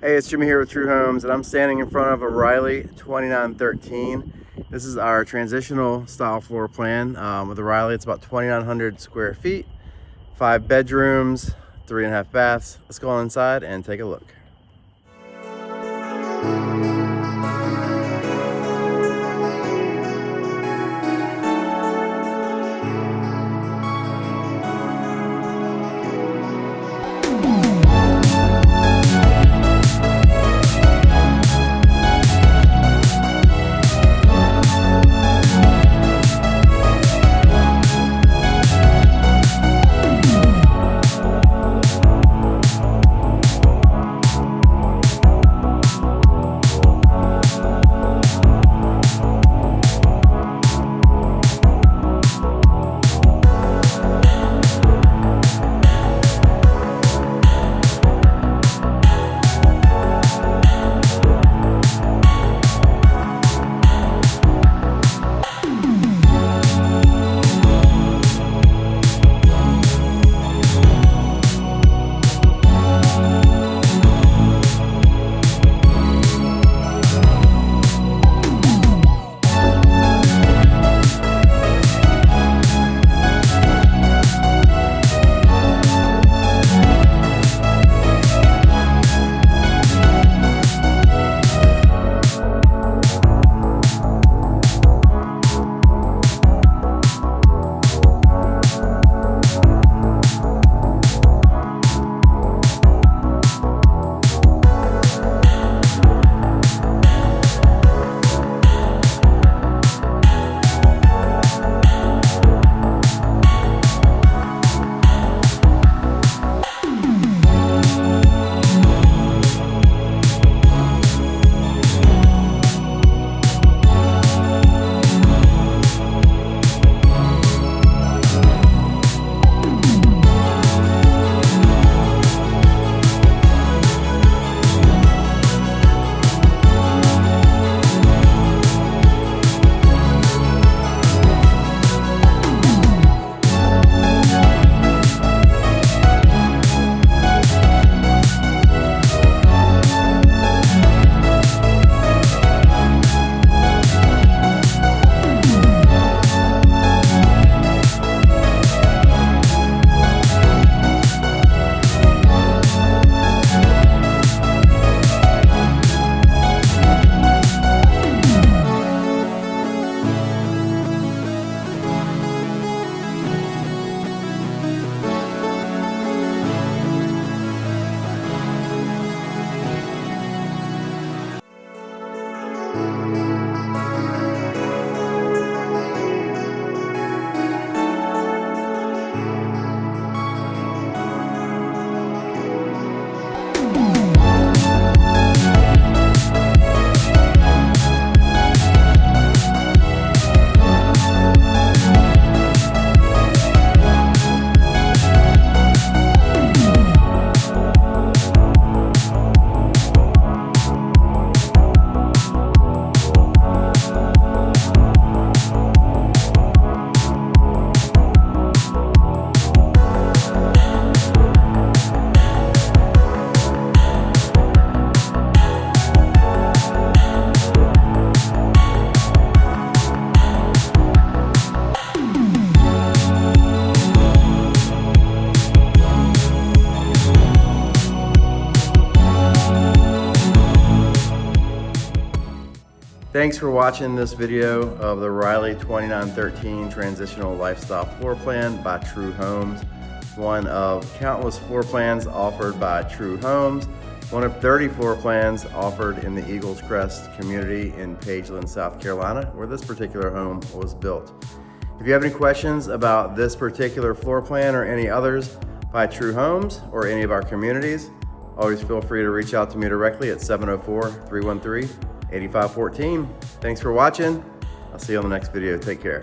Hey, it's Jimmy here with True Homes, and I'm standing in front of a Riley 2913. This is our transitional style floor plan. With the Riley, it's about 2,900 square feet, 5 bedrooms, 3.5 baths. Let's go on inside and take a look. Thanks for watching this video of the Riley 2913 Transitional Lifestyle Floor Plan by True Homes. One of countless floor plans offered by True Homes. One of 30 floor plans offered in the Eagles Crest community in Pageland, South Carolina, where this particular home was built. If you have any questions about this particular floor plan or any others by True Homes or any of our communities, always feel free to reach out to me directly at 704-313-8514. Thanks for watching. I'll see you on the next video. Take care.